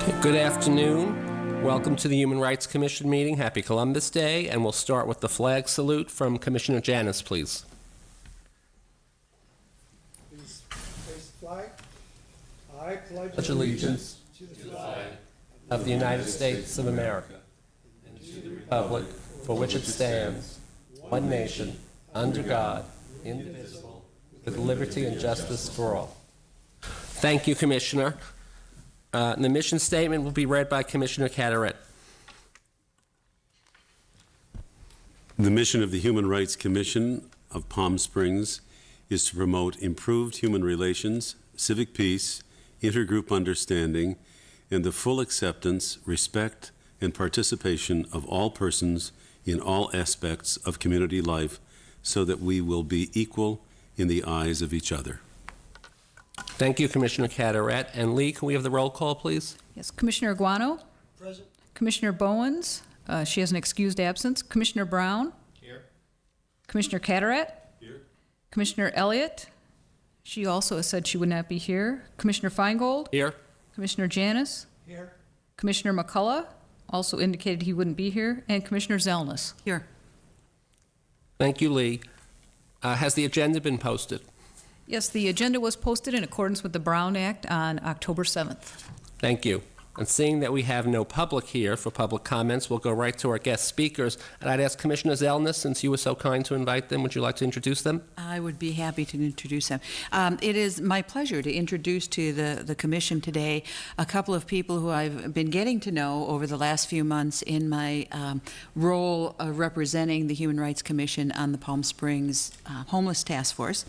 Good afternoon. Welcome to the Human Rights Commission meeting. Happy Columbus Day, and we'll start with the flag salute from Commissioner Janis, please. Please face the flag. I Pledge allegiance to the flag of the United States of America and to the republic for which it stands, one nation, under God, indivisible, with liberty and justice for all. Thank you, Commissioner. The mission statement will be read by Commissioner Carteret. The mission of the Human Rights Commission of Palm Springs is to promote improved human relations, civic peace, intergroup understanding, and the full acceptance, respect, and participation of all persons in all aspects of community life so that we will be equal in the eyes of each other. Thank you, Commissioner Carteret. And Lee, can we have the roll call, please? Yes, Commissioner Aguano. Present. Commissioner Bowens, she has an excused absence. Commissioner Brown. Here. Commissioner Carteret. Here. Commissioner Elliott. She also has said she would not be here. Commissioner Feingold. Here. Commissioner Janis. Here. Commissioner McCullough also indicated he wouldn't be here. And Commissioner Zelnus. Here. Thank you, Lee. Has the agenda been posted? Yes, the agenda was posted in accordance with the Brown Act on October 7th. Thank you. And seeing that we have no public here for public comments, we'll go right to our guest speakers. And I'd ask Commissioner Zelnus, since you were so kind to invite them, would you like to introduce them? I would be happy to introduce them. It is my pleasure to introduce to the Commission today a couple of people who I've been getting to know over the last few months in my role of representing the Human Rights Commission on the Palm Springs Homeless Task Force.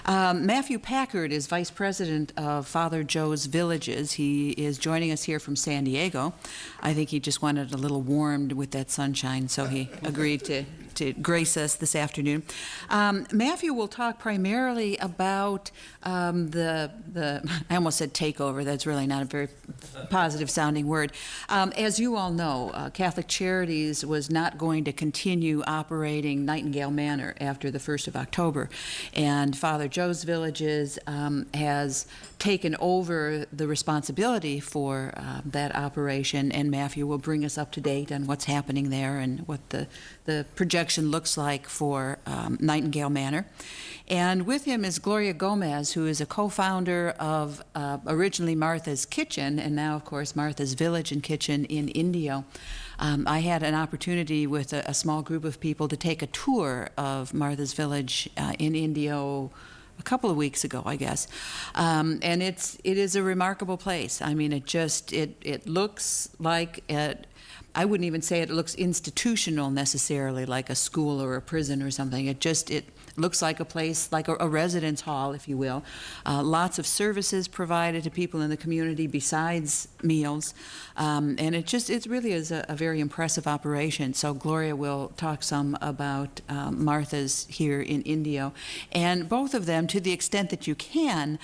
Matthew Packard is Vice President of Father Joe's Villages. He is joining us here from San Diego. I think he just wanted a little warmed with that sunshine, so he agreed to grace us this afternoon. Matthew will talk primarily about I almost said takeover. That's really not a very positive sounding word. As you all know, Catholic Charities was not going to continue operating Nightingale Manor after the 1st of October. And Father Joe's Villages has taken over the responsibility for that operation, and Matthew will bring us up to date on what's happening there and what the projection looks like for Nightingale Manor. And with him is Gloria Gomez, who is a co-founder of originally Martha's Kitchen, and now, of course, Martha's Village and Kitchen in Indio. I had an opportunity with a small group of people to take a tour of Martha's Village in Indio a couple of weeks ago, I guess. And it is a remarkable place. I mean, it looks like I wouldn't even say it looks institutional necessarily, like a school or a prison or something. It looks like a place, like a residence hall, if you will. Lots of services provided to people in the community besides meals. And it really is a very impressive operation. So Gloria will talk some about Martha's here in Indio. And both of them, to the extent that you can,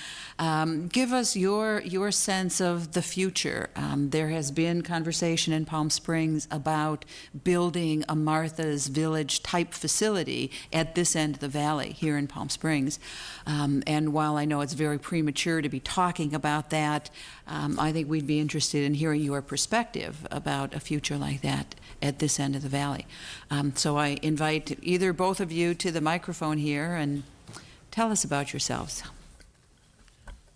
give us your sense of the future. There has been conversation in Palm Springs about building a Martha's Village type facility at this end of the valley here in Palm Springs. And while I know it's very premature to be talking about that, I think we'd be interested in hearing your perspective about a future like that at this end of the valley. So I invite either both of you to the microphone here and tell us about yourselves.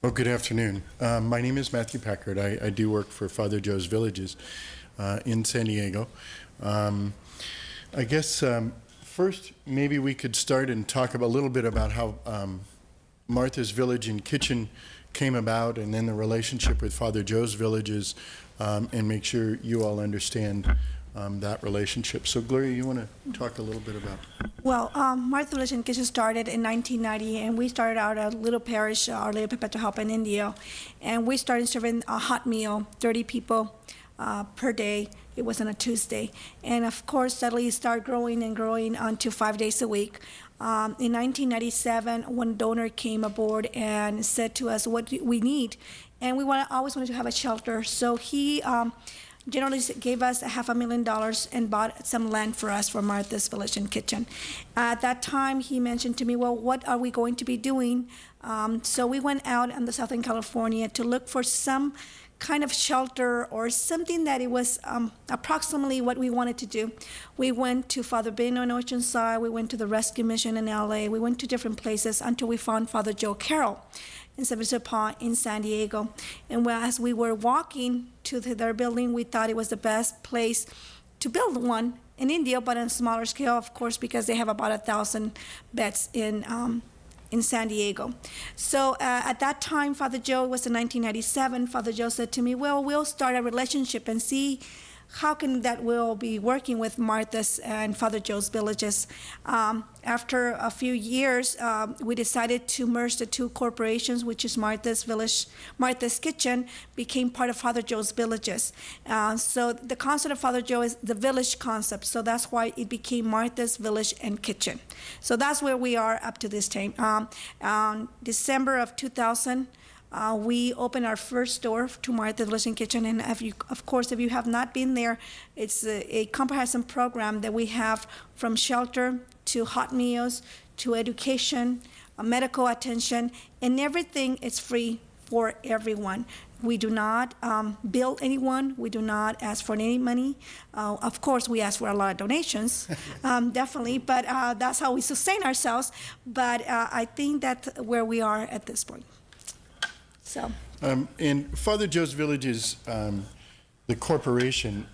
Well, good afternoon. My name is Matthew Packard. I do work for Father Joe's Villages in San Diego. I guess first maybe we could start and talk a little bit about how Martha's Village and Kitchen came about, and then the relationship with Father Joe's Villages, and make sure you all understand that relationship. So Gloria, you want to talk a little bit about? Well, Martha's Village and Kitchen started in 1990, and we started out at a little parish, Our Lady of Perpetual Help in Indio, and we started serving a hot meal, 30 people per day. It was on a Tuesday, and of course steadily started growing and growing until 5 days a week. In 1997, one donor came aboard and said to us, what do we need? And we always wanted to have a shelter, so he generally gave us $500,000 and bought some land for us for Martha's Village and Kitchen. At that time, he mentioned to me, well, what are we going to be doing? So we went out in the Southern California to look for some kind of shelter or something that it was approximately what we wanted to do. We went to Father Beno in Oceanside, we went to the Rescue Mission in LA, we went to different places until we found Father Joe Carroll in San Francisco Paul in San Diego. And as we were walking to their building, we thought it was the best place to build one in India, but on a smaller scale, of course, because they have about 1,000 beds in San Diego. So at that time, Father Joe, it was in 1997, Father Joe said to me, well, we'll start a relationship and see how can that we'll be working with Martha's and Father Joe's Villages. After a few years, we decided to merge the two corporations, which is Martha's Village, Martha's Kitchen, became part of Father Joe's Villages. So the concept of Father Joe is the village concept. So that's why it became Martha's Village and Kitchen. So that's where we are up to this time. December of 2000, we opened our first door to Martha's Village and Kitchen, and if you have not been there, it's a comprehensive program that we have from shelter to hot meals to education, medical attention, and everything is free for everyone. We do not bill anyone. We do not ask for any money. Of course, we ask for a lot of donations, definitely, but that's how we sustain ourselves. But I think that's where we are at this point. So. In Father Joe's Villages, the corporation,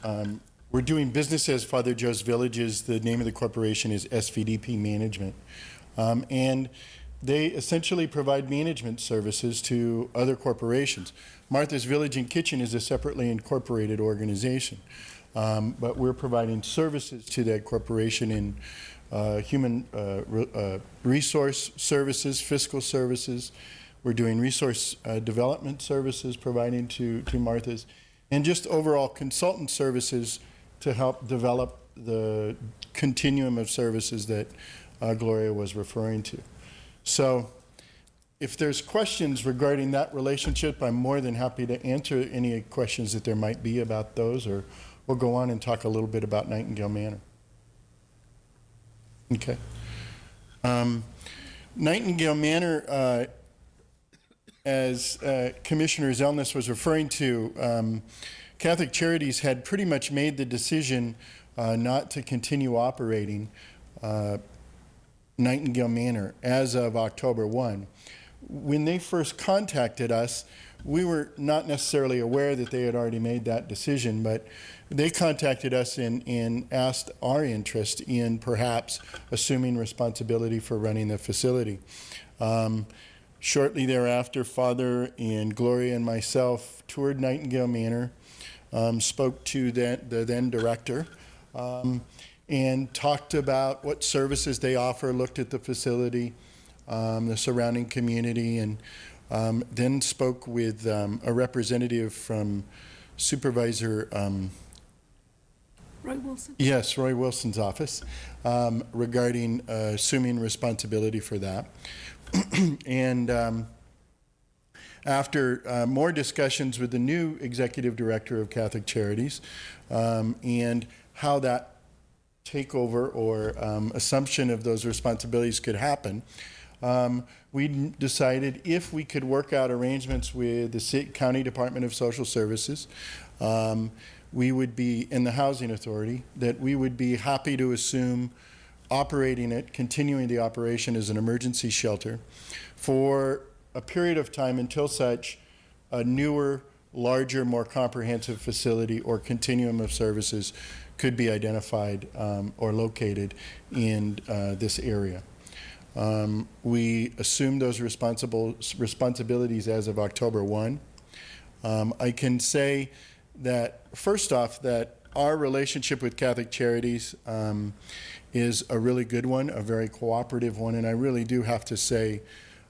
we're doing business as Father Joe's Villages. The name of the corporation is SVDP Management. And they essentially provide management services to other corporations. Martha's Village and Kitchen is a separately incorporated organization. But we're providing services to that corporation in human resource services, fiscal services. We're doing resource development services, providing to Martha's, and just overall consultant services to help develop the continuum of services that Gloria was referring to. So if there's questions regarding that relationship, I'm more than happy to answer any questions that there might be about those, or we'll go on and talk a little bit about Nightingale Manor. Okay. Nightingale Manor, as Commissioner Zelnis was referring to, Catholic Charities had pretty much made the decision not to continue operating Nightingale Manor as of October 1. When they first contacted us, we were not necessarily aware that they had already made that decision, but they contacted us and asked our interest in perhaps assuming responsibility for running the facility. Shortly thereafter, Father and Gloria and myself toured Nightingale Manor, spoke to the then director, and talked about what services they offer, looked at the facility, the surrounding community, and then spoke with a representative from Supervisor Roy Wilson? Yes, Roy Wilson's office, regarding assuming responsibility for that. And after more discussions with the new executive director of Catholic Charities, and how that takeover or assumption of those responsibilities could happen, we decided if we could work out arrangements with the County Department of Social Services, we would be, in the Housing Authority, that we would be happy to assume operating it, continuing the operation as an emergency shelter for a period of time until such a newer, larger, more comprehensive facility or continuum of services could be identified or located in this area. We assumed those responsibilities as of October 1. I can say that, first off, that our relationship with Catholic Charities is a really good one, a very cooperative one, and I really do have to say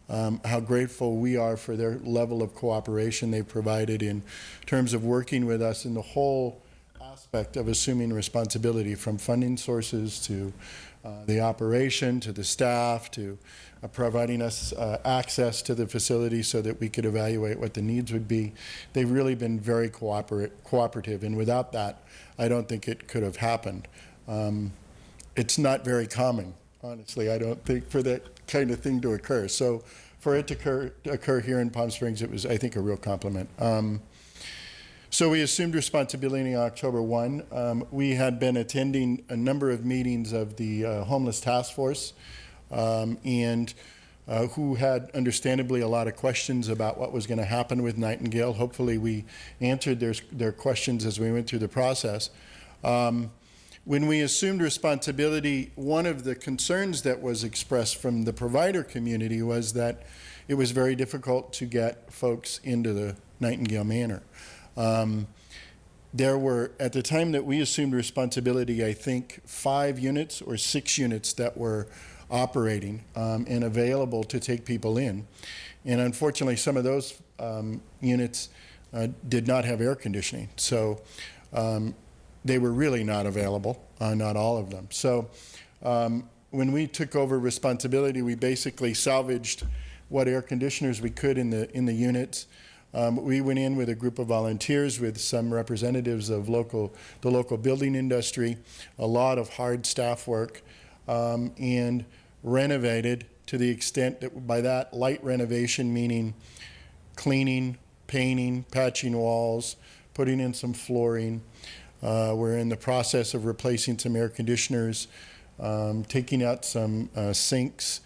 how grateful we are for their level of cooperation they've provided in terms of working with us in the whole aspect of assuming responsibility, from funding sources to the operation, to the staff, to providing us access to the facility so that we could evaluate what the needs would be. They've really been very cooperative, and without that, I don't think it could have happened. It's not very common, honestly, I don't think, for that kind of thing to occur. So for it to occur here in Palm Springs, it was, I think, a real compliment. So we assumed responsibility on October 1. We had been attending a number of meetings of the Homeless Task Force, and who had understandably a lot of questions about what was going to happen with Nightingale. Hopefully we answered their questions as we went through the process. When we assumed responsibility, one of the concerns that was expressed from the provider community was that it was very difficult to get folks into the Nightingale Manor. There were, at the time that we assumed responsibility, I think 5 units or 6 units that were operating and available to take people in. And unfortunately, some of those units did not have air conditioning. So they were really not available, not all of them. So when we took over responsibility, we basically salvaged what air conditioners we could in the units. We went in with a group of volunteers with some representatives of the local building industry, a lot of hard staff work, and renovated to the extent that by that light renovation meaning cleaning, painting, patching walls, putting in some flooring. We're in the process of replacing some air conditioners, taking out some sinks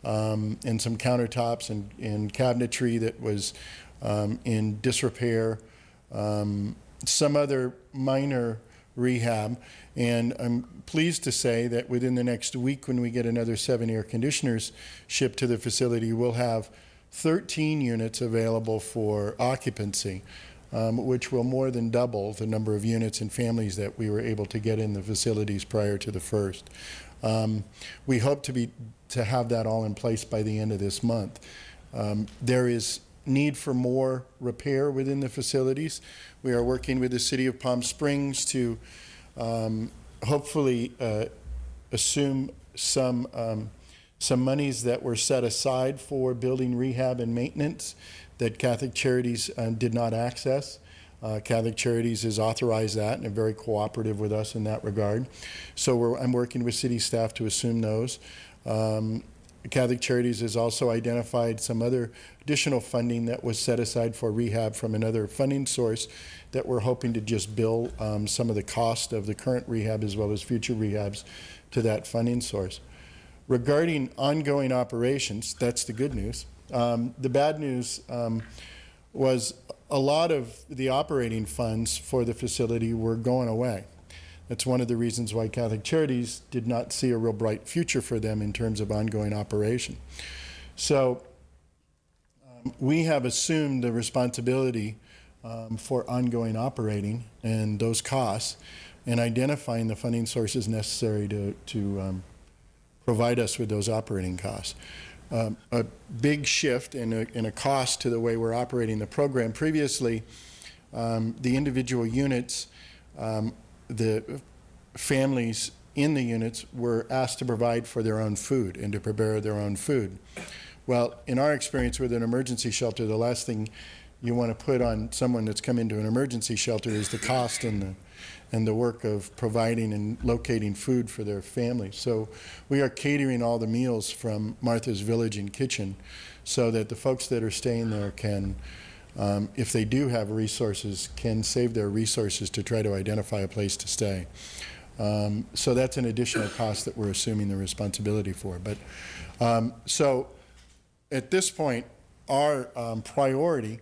and some countertops and cabinetry that was in disrepair, some other minor rehab. And I'm pleased to say that within the next week, when we get another 7 air conditioners shipped to the facility, we'll have 13 units available for occupancy, which will more than double the number of units and families that we were able to get in the facilities prior to the first. We hope to have that all in place by the end of this month. There is need for more repair within the facilities. We are working with the City of Palm Springs to hopefully assume some monies that were set aside for building rehab and maintenance that Catholic Charities did not access. Catholic Charities has authorized that and are very cooperative with us in that regard. So I'm working with city staff to assume those. Catholic Charities has also identified some other additional funding that was set aside for rehab from another funding source that we're hoping to just bill some of the cost of the current rehab as well as future rehabs to that funding source. Regarding ongoing operations, that's the good news. The bad news was a lot of the operating funds for the facility were going away. That's one of the reasons why Catholic Charities did not see a real bright future for them in terms of ongoing operation. So we have assumed the responsibility for ongoing operating and those costs and identifying the funding sources necessary to provide us with those operating costs. A big shift in a cost to the way we're operating the program. Previously, the individual units, the families in the units were asked to provide for their own food and to prepare their own food. Well, in our experience with an emergency shelter, the last thing you want to put on someone that's come into an emergency shelter is the cost and the work of providing and locating food for their families. So we are catering all the meals from Martha's Village and Kitchen so that the folks that are staying there can, if they do have resources, can save their resources to try to identify a place to stay. So that's an additional cost that we're assuming the responsibility for. But so at this point, our priority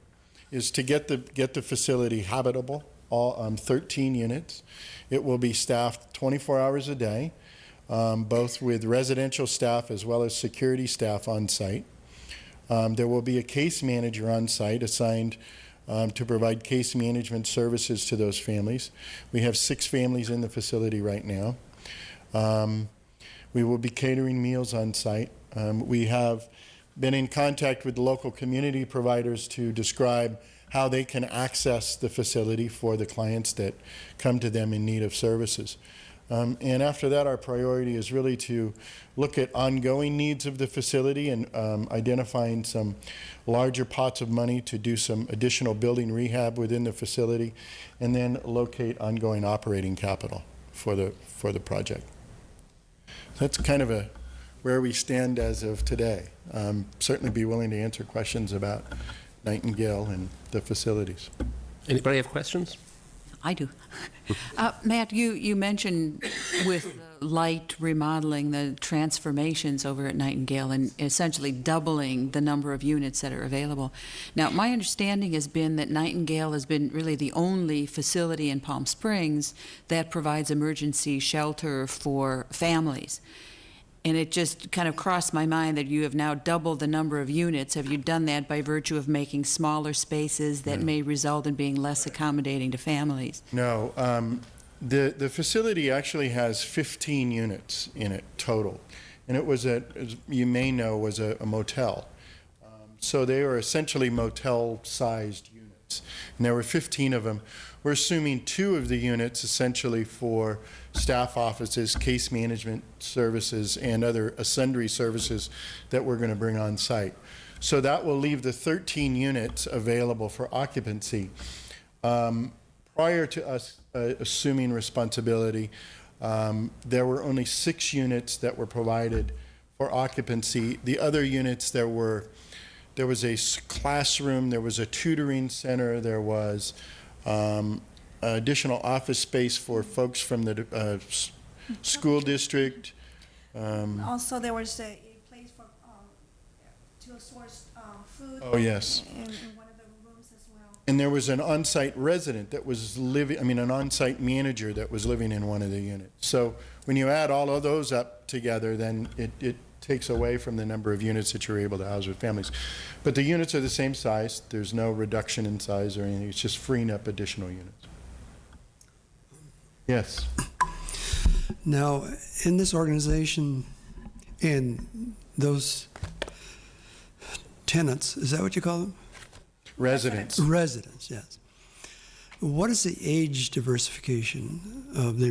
is to get the facility habitable, all 13 units. It will be staffed 24 hours a day, both with residential staff as well as security staff on site. There will be a case manager on site assigned to provide case management services to those families. We have 6 families in the facility right now. We will be catering meals on site. We have been in contact with the local community providers to describe how they can access the facility for the clients that come to them in need of services. And after that, our priority is really to look at ongoing needs of the facility and identifying some larger pots of money to do some additional building rehab within the facility, and then locate ongoing operating capital for the project. That's kind of where we stand as of today. Certainly be willing to answer questions about Nightingale and the facilities. Anybody have questions? I do. Matt, you mentioned with the light remodeling, the transformations over at Nightingale and essentially doubling the number of units that are available. Now, my understanding has been that Nightingale has been really the only facility in Palm Springs that provides emergency shelter for families. And it just kind of crossed my mind that you have now doubled the number of units. Have you done that by virtue of making smaller spaces that may result in being less accommodating to families? No, the facility actually has 15 units in it total. And it was, as you may know, was a motel. So they are essentially motel-sized units. And there were 15 of them. We're assuming 2 of the units essentially for staff offices, case management services, and other sundry services that we're going to bring on site. So that will leave the 13 units available for occupancy. Prior to us assuming responsibility, there were only 6 units that were provided for occupancy. The other units, there was a classroom, there was a tutoring center, there was additional office space for folks from the school district. Also, there was a place for, to source food. Oh, yes. In one of the rooms as well. And there was an on-site resident that was living, an on-site manager that was living in one of the units. So when you add all of those up together, then it takes away from the number of units that you're able to house with families. But the units are the same size. There's no reduction in size or anything. It's just freeing up additional units. Yes. Now, in this organization, in those tenants, is that what you call them? Residents. Residents, yes. What is the age diversification of the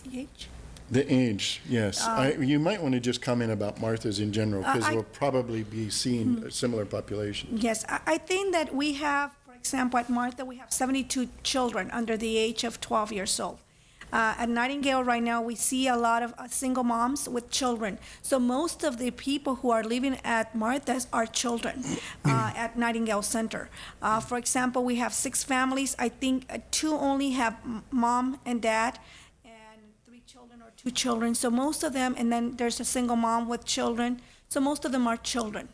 The age? The age, yes. You might want to just comment about Martha's in general, because we'll probably be seeing a similar population. Yes, I think that we have, for example, at Martha, we have 72 children under the age of 12 years old. At Nightingale right now, we see a lot of single moms with children. So most of the people who are living at Martha's are children at Nightingale Center. For example, we have 6 families. I think 2 only have mom and dad, and 3 children or 2 children. So most of them, and then there's a single mom with children. So most of them are children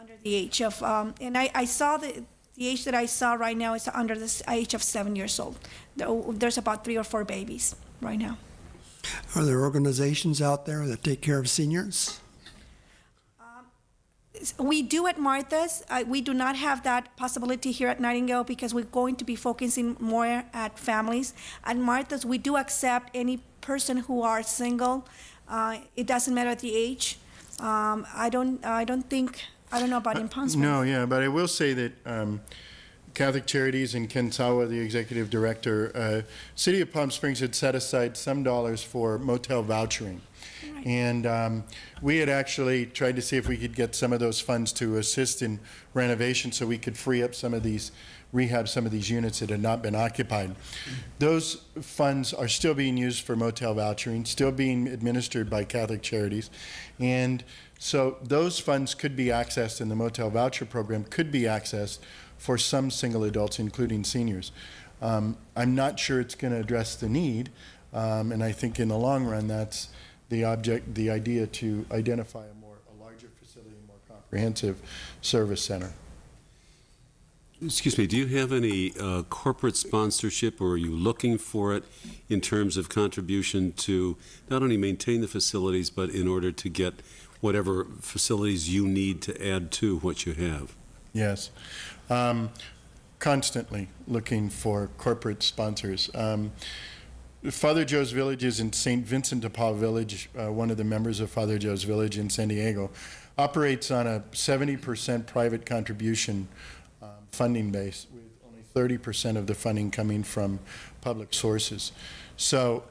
under the age of, and I saw the age that I saw right now is under the age of 7 years old. There's about 3 or 4 babies right now. Are there organizations out there that take care of seniors? We do at Martha's. We do not have that possibility here at Nightingale because we're going to be focusing more at families. At Martha's, we do accept any person who are single. It doesn't matter the age. I don't know about in Palm Springs. No, yeah, but I will say that Catholic Charities and Ken Sawa, the executive director, City of Palm Springs had set aside some dollars for motel vouchering. Right. And we had actually tried to see if we could get some of those funds to assist in renovation so we could free up some of these, rehab some of these units that had not been occupied. Those funds are still being used for motel vouchering, still being administered by Catholic Charities. And so those funds could be accessed, and the motel voucher program could be accessed for some single adults, including seniors. I'm not sure it's going to address the need, and I think in the long run that's the idea to identify a larger facility, a more comprehensive service center. Excuse me, do you have any corporate sponsorship, or are you looking for it in terms of contribution to not only maintain the facilities, but in order to get whatever facilities you need to add to what you have? Yes. Constantly looking for corporate sponsors. Father Joe's Village is in St. Vincent de Paul Village. One of the members of Father Joe's Village in San Diego operates on a 70% private contribution funding base, with only 30% of the funding coming from public sources. So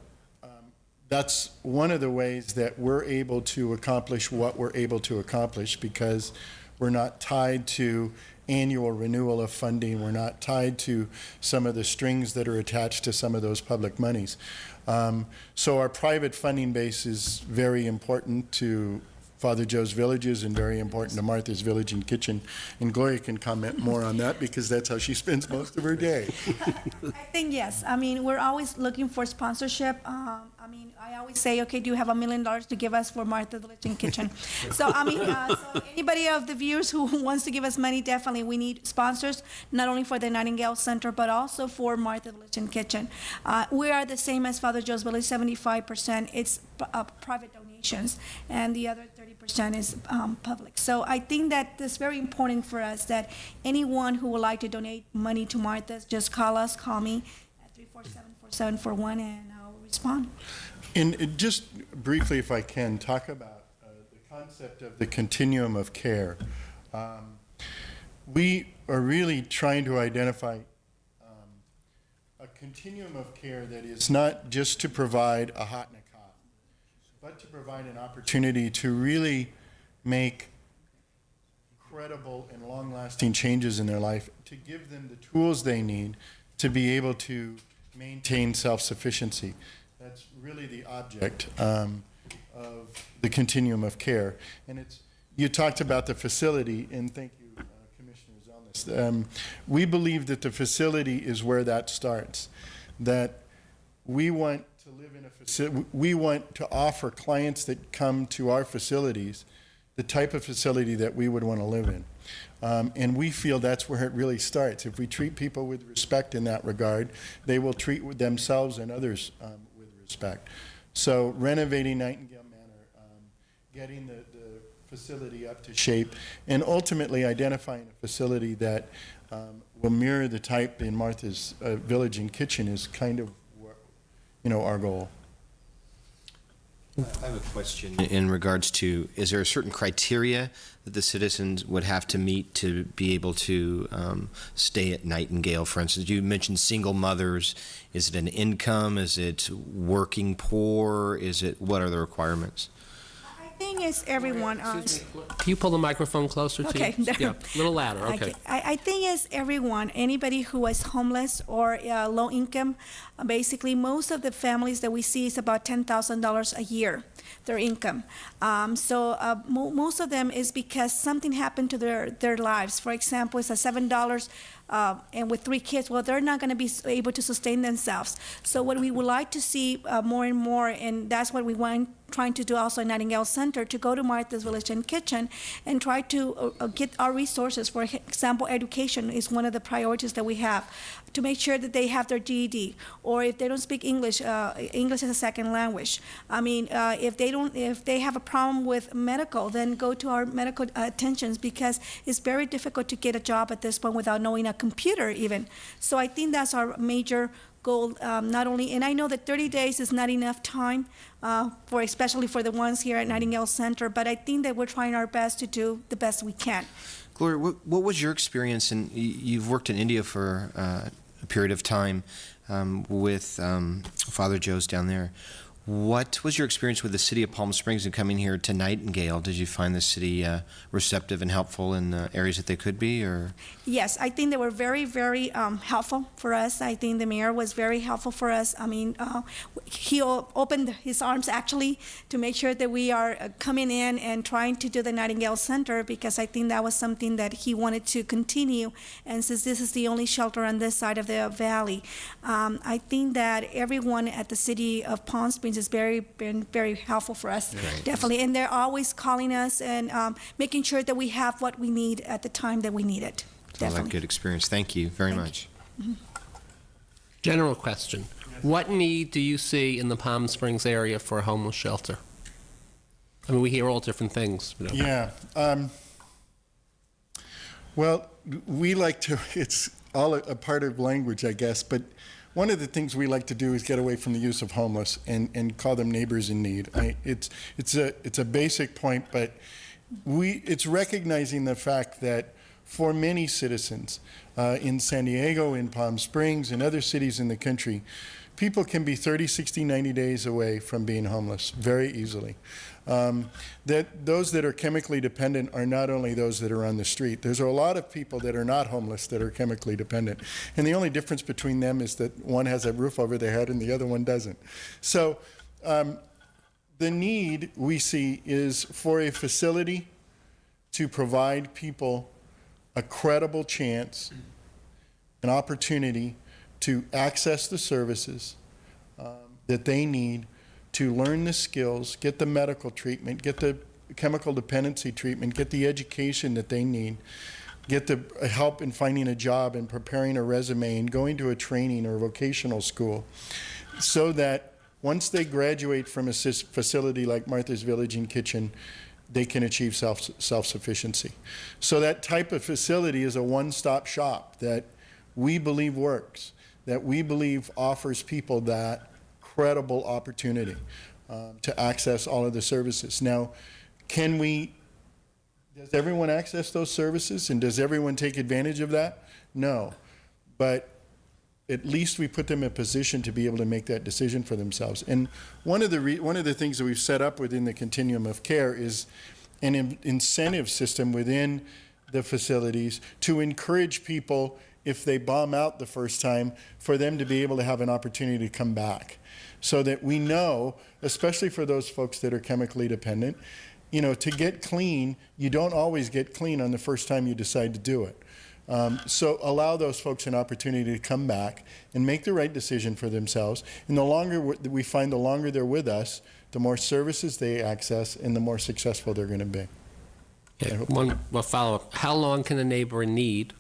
that's one of the ways that we're able to accomplish what we're able to accomplish, because we're not tied to annual renewal of funding. We're not tied to some of the strings that are attached to some of those public monies. So our private funding base is very important to Father Joe's Villages and very important to Martha's Village and Kitchen. And Gloria can comment more on that because that's how she spends most of her day. I think yes. I mean, we're always looking for sponsorship. I mean, I always say, okay, do you have $1 million to give us for Martha's Village and Kitchen? So, I mean, so anybody of the viewers who wants to give us money, definitely we need sponsors, not only for the Nightingale Center, but also for Martha's Village and Kitchen. We are the same as Father Joe's Village, 75%. It's private donations, and the other 30% is public. So I think that it's very important for us that anyone who would like to donate money to Martha's, just call me at 347-4741, and I'll respond. And just briefly, if I can, talk about the concept of the continuum of care. We are really trying to identify a continuum of care that is not just to provide a hot and a cot, but to provide an opportunity to really make credible and long-lasting changes in their life, to give them the tools they need to be able to maintain self-sufficiency. That's really the object of the continuum of care. And you talked about the facility, and thank you, Commissioner Zelnis. We believe that the facility is where that starts, that we want to live in a facility, we want to offer clients that come to our facilities the type of facility that we would want to live in. And we feel that's where it really starts. If we treat people with respect in that regard, they will treat themselves and others with respect. So renovating Nightingale Manor, getting the facility up to shape, and ultimately identifying a facility that will mirror the type in Martha's Village and Kitchen is kind of, our goal. I have a question in regards to, is there a certain criteria that the citizens would have to meet to be able to stay at Nightingale? For instance, you mentioned single mothers. Is it an income? Is it working poor? What are the requirements? I think it's everyone. Can you pull the microphone closer to Okay. you? Yeah, a little louder, okay. I think it's everyone, anybody who is homeless or low income. Basically, most of the families that we see is about $10,000 a year, their income. Most of them is because something happened to their lives. For example, it's a $7 and with 3 kids, well, they're not going to be able to sustain themselves. So what we would like to see more and more, and that's what we want trying to do also in Nightingale Center, to go to Martha's Village and Kitchen and try to get our resources. For example, education is one of the priorities that we have, to make sure that they have their GED, or if they don't speak English, English as a second language. I mean, if they have a problem with medical, then go to our medical attentions, because it's very difficult to get a job at this point without knowing a computer even. So I think that's our major goal, not only, and I know that 30 days is not enough time especially for the ones here at Nightingale Center, but I think that we're trying our best to do the best we can. Gloria, what was your experience, and you've worked in India for a period of time with Father Joe's down there. What was your experience with the city of Palm Springs and coming here to Nightingale? Did you find the city receptive and helpful in the areas that they could be, or? Yes, I think they were very, very helpful for us. I think the mayor was very helpful for us. I mean, he opened his arms actually to make sure that we are coming in and trying to do the Nightingale Center, because I think that was something that he wanted to continue. And since this is the only shelter on this side of the valley, I think that everyone at the city of Palm Springs has been very helpful for us, definitely. And they're always calling us and making sure that we have what we need at the time that we need it. Definitely. Well, that good experience. Thank you very much. General question. What need do you see in the Palm Springs area for a homeless shelter? I mean, we hear all different things. Yeah. Well, we like to, it's all a part of language, I guess, but one of the things we like to do is get away from the use of homeless and call them neighbors in need. It's a basic point, but it's recognizing the fact that for many citizens in San Diego, in Palm Springs, and other cities in the country, people can be 30, 60, 90 days away from being homeless very easily. That those that are chemically dependent are not only those that are on the street. There's a lot of people that are not homeless that are chemically dependent. And the only difference between them is that one has a roof over their head and the other one doesn't. So the need we see is for a facility to provide people a credible chance, an opportunity to access the services that they need to learn the skills, get the medical treatment, get the chemical dependency treatment, get the education that they need, get the help in finding a job and preparing a resume and going to a training or vocational school, so that once they graduate from a facility like Martha's Village and Kitchen, they can achieve self-sufficiency. So that type of facility is a one-stop shop that we believe works, that we believe offers people that credible opportunity to access all of the services. Now, does everyone access those services, and does everyone take advantage of that? No, but at least we put them in a position to be able to make that decision for themselves. And one of the things that we've set up within the continuum of care is an incentive system within the facilities to encourage people, if they bomb out the first time, for them to be able to have an opportunity to come back. So that we know, especially for those folks that are chemically dependent, you know, to get clean, you don't always get clean on the first time you decide to do it. So allow those folks an opportunity to come back and make the right decision for themselves. And the longer we find, the longer they're with us, the more services they access and the more successful they're going to be. Okay, one follow-up. How long can a neighbor in need,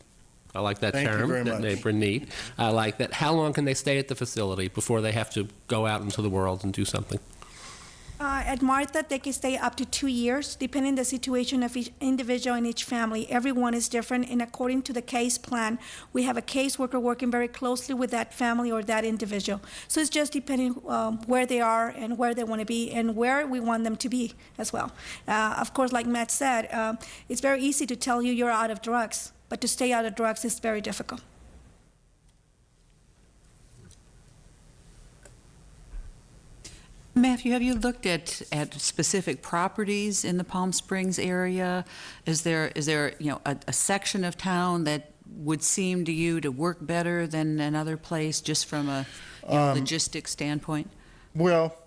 I like that Thank you term, very that much. neighbor in need, I like that. How long can they stay at the facility before they have to go out into the world and do something? At Martha, they can stay up to 2 years, depending on the situation of each individual in each family. Everyone is different, and according to the case plan, we have a caseworker working very closely with that family or that individual. So it's just depending where they are and where they want to be and where we want them to be as well. Of course, like Matt said, it's very easy to tell you you're out of drugs, but to stay out of drugs is very difficult. Matthew, have you looked at specific properties in the Palm Springs area? Is there you know, a section of town that would seem to you to work better than another place, just from a logistics standpoint? Well,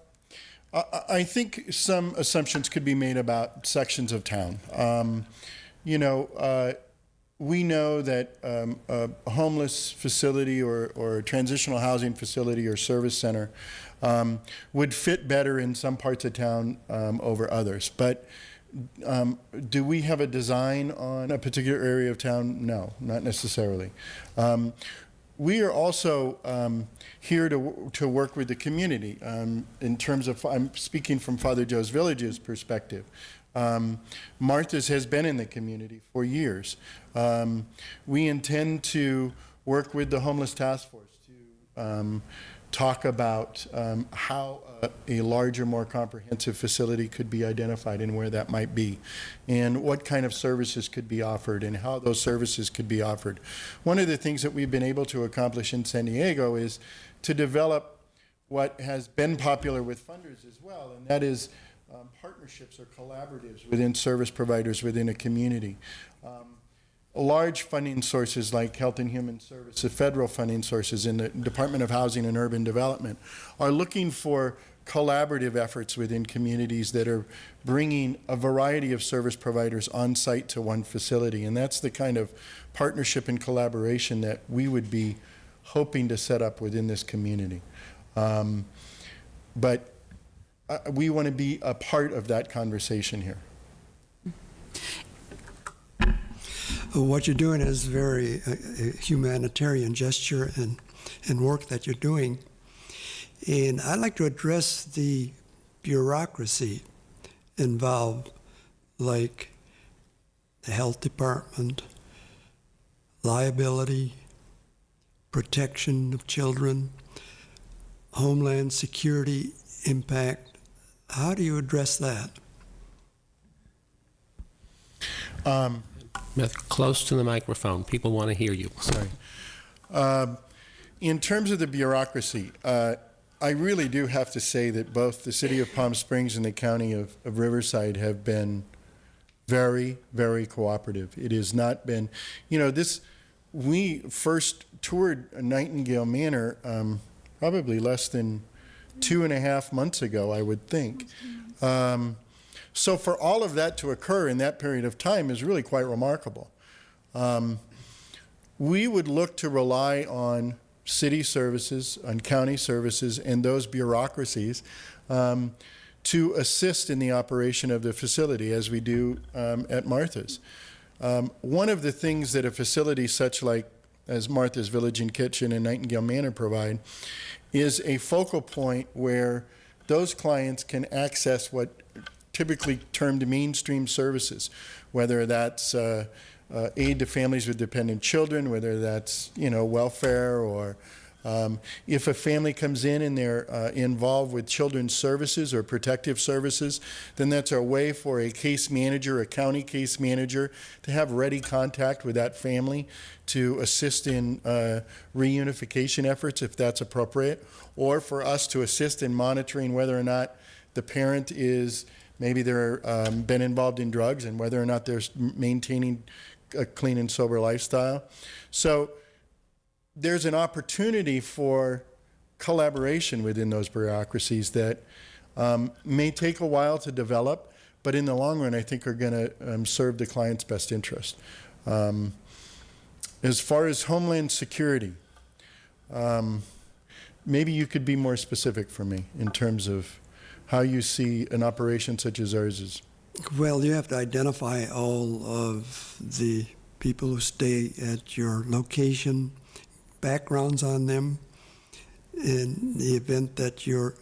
I think some assumptions could be made about sections of town. You know, we know that a homeless facility or a transitional housing facility or service center would fit better in some parts of town over others. But do we have a design on a particular area of town? No, not necessarily. We are also here to work with the community in terms of, I'm speaking from Father Joe's Village's perspective. Martha's has been in the community for years. We intend to work with the Homeless Task Force to talk about how a larger, more comprehensive facility could be identified and where that might be, and what kind of services could be offered and how those services could be offered. One of the things that we've been able to accomplish in San Diego is to develop what has been popular with funders as well, and that is partnerships or collaboratives within service providers within a community. Large funding sources like Health and Human Services, federal funding sources in the Department of Housing and Urban Development, are looking for collaborative efforts within communities that are bringing a variety of service providers on site to one facility. And that's the kind of partnership and collaboration that we would be hoping to set up within this community. But we want to be a part of that conversation here. What you're doing is very humanitarian gesture and work that you're doing. And I'd like to address the bureaucracy involved, like the health department, liability, protection of children, homeland security impact. How do you address that? Close to the microphone. People want to hear you. Sorry. In terms of the bureaucracy, I really do have to say that both the City of Palm Springs and the County of Riverside have been very, very cooperative. It has not been, you know, we first toured Nightingale Manor probably less than 2.5 months ago, I would think. So for all of that to occur in that period of time is really quite remarkable. We would look to rely on city services, on county services, and those bureaucracies to assist in the operation of the facility, as we do at Martha's. One of the things that a facility such like as Martha's Village and Kitchen and Nightingale Manor provide is a focal point where those clients can access what typically termed mainstream services, whether that's aid to families with dependent children, whether that's, welfare, or if a family comes in and they're involved with children's services or protective services, then that's a way for a case manager, a county case manager, to have ready contact with that family to assist in reunification efforts if that's appropriate, or for us to assist in monitoring whether or not the parent is, maybe they're been involved in drugs, and whether or not they're maintaining a clean and sober lifestyle. So there's an opportunity for collaboration within those bureaucracies that may take a while to develop, but in the long run, I think are going to serve the client's best interest. As far as Homeland Security, maybe you could be more specific for me in terms of how you see an operation such as ours is. Well, you have to identify all of the people who stay at your location, backgrounds on them, in the event that your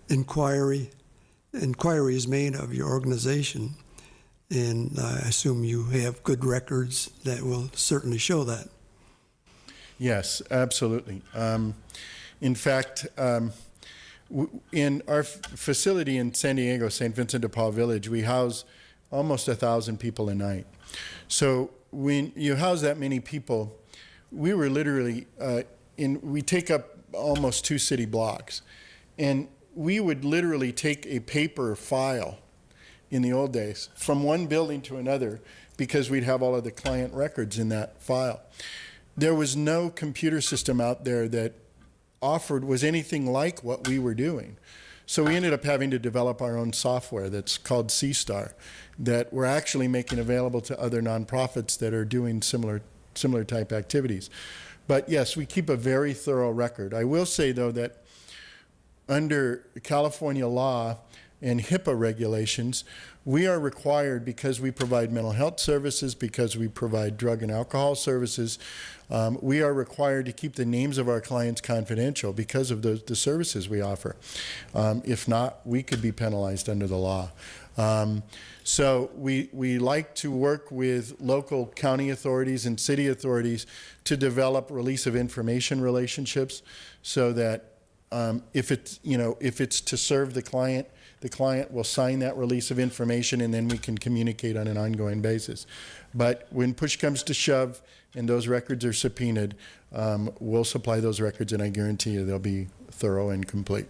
inquiry is made of your organization. And I assume you have good records that will certainly show that. Yes, absolutely. In fact, in our facility in San Diego, St. Vincent de Paul Village, we house almost 1,000 people a night. So when you house that many people, we were literally, we take up almost 2 city blocks. And we would literally take a paper file in the old days from one building to another because we'd have all of the client records in that file. There was no computer system out there that was anything like what we were doing. So we ended up having to develop our own software that's called CSTAR that we're actually making available to other nonprofits that are doing similar type activities. But yes, we keep a very thorough record. I will say, though, that under California law and HIPAA regulations, we are required, because we provide mental health services, because we provide drug and alcohol services, we are required to keep the names of our clients confidential because of the services we offer. If not, we could be penalized under the law. So we like to work with local county authorities and city authorities to develop release of information relationships so that if it's to serve the client will sign that release of information, and then we can communicate on an ongoing basis. But when push comes to shove and those records are subpoenaed, we'll supply those records, and I guarantee you they'll be thorough and complete.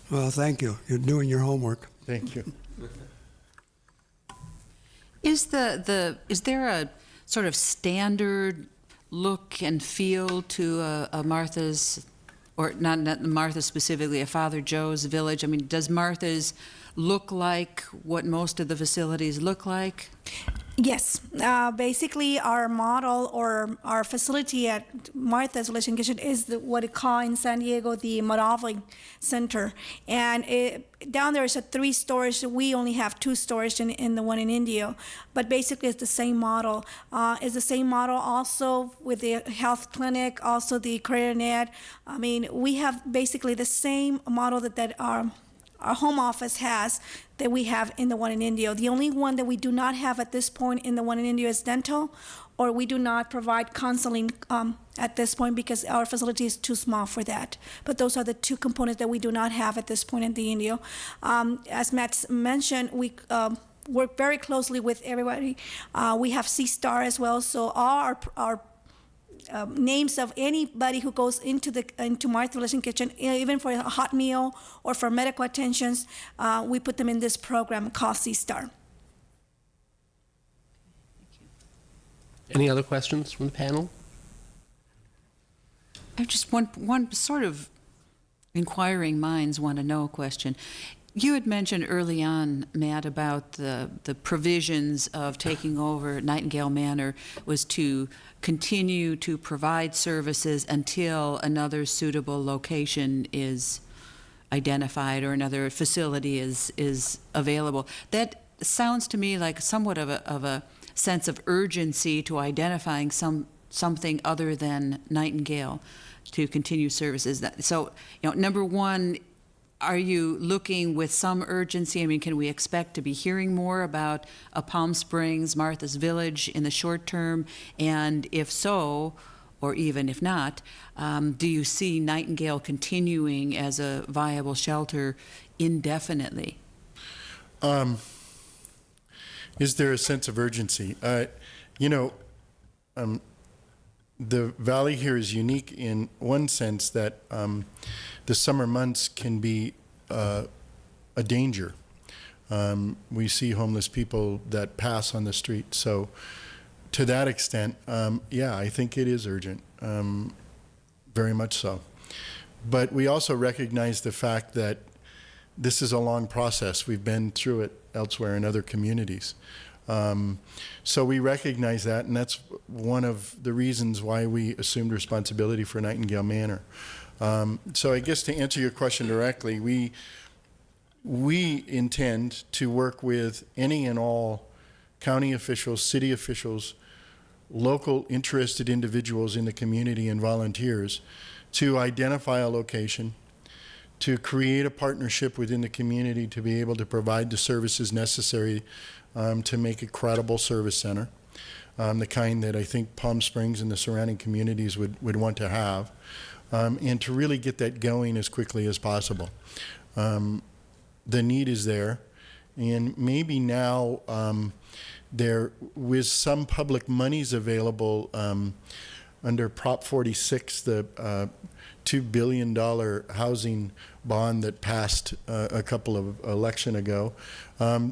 Well, thank you. You're doing your homework. Thank you. Is there a sort of standard look and feel to a Martha's, or not Martha's specifically, a Father Joe's Village? I mean, does Martha's look like what most of the facilities look like? Yes. Basically, our model or our facility at Martha's Village and Kitchen is what it call in San Diego the modeling center. And down there is a 3 storage. We only have 2 storage in the one in Indio. But basically, it's the same model. It's the same model also with the health clinic, also the Career Net. I mean, we have basically the same model that our home office has that we have in the one in Indio. The only one that we do not have at this point in the one in Indio is dental, or we do not provide counseling at this point because our facility is too small for that. But those are the 2 components that we do not have at this point in the Indio. As Matt mentioned, we work very closely with everybody. We have CSTAR as well, so all our names of anybody who goes into Martha's Village and Kitchen, even for a hot meal or for medical attentions, we put them in this program called CSTAR. Any other questions from the panel? I have just one sort of inquiring minds want to know question. You had mentioned early on, Matt, about the provisions of taking over Nightingale Manor was to continue to provide services until another suitable location is identified or another facility is available. That sounds to me like somewhat of a sense of urgency to identifying something other than Nightingale to continue services. So, number one, are you looking with some urgency? I mean, can we expect to be hearing more about Palm Springs, Martha's Village in the short term? And if so, or even if not, do you see Nightingale continuing as a viable shelter indefinitely? Is there a sense of urgency? The valley here is unique in one sense that the summer months can be a danger. We see homeless people that pass on the street. So to that extent, I think it is urgent, very much so. But we also recognize the fact that this is a long process. We've been through it elsewhere in other communities. So we recognize that, and that's one of the reasons why we assumed responsibility for Nightingale Manor. So I guess to answer your question directly, we intend to work with any and all county officials, city officials, local interested individuals in the community and volunteers to identify a location, to create a partnership within the community to be able to provide the services necessary to make a credible service center, the kind that I think Palm Springs and the surrounding communities would want to have, and to really get that going as quickly as possible. The need is there, and maybe now there, with some public monies available under Prop 46, the $2 billion housing bond that passed a couple of election ago,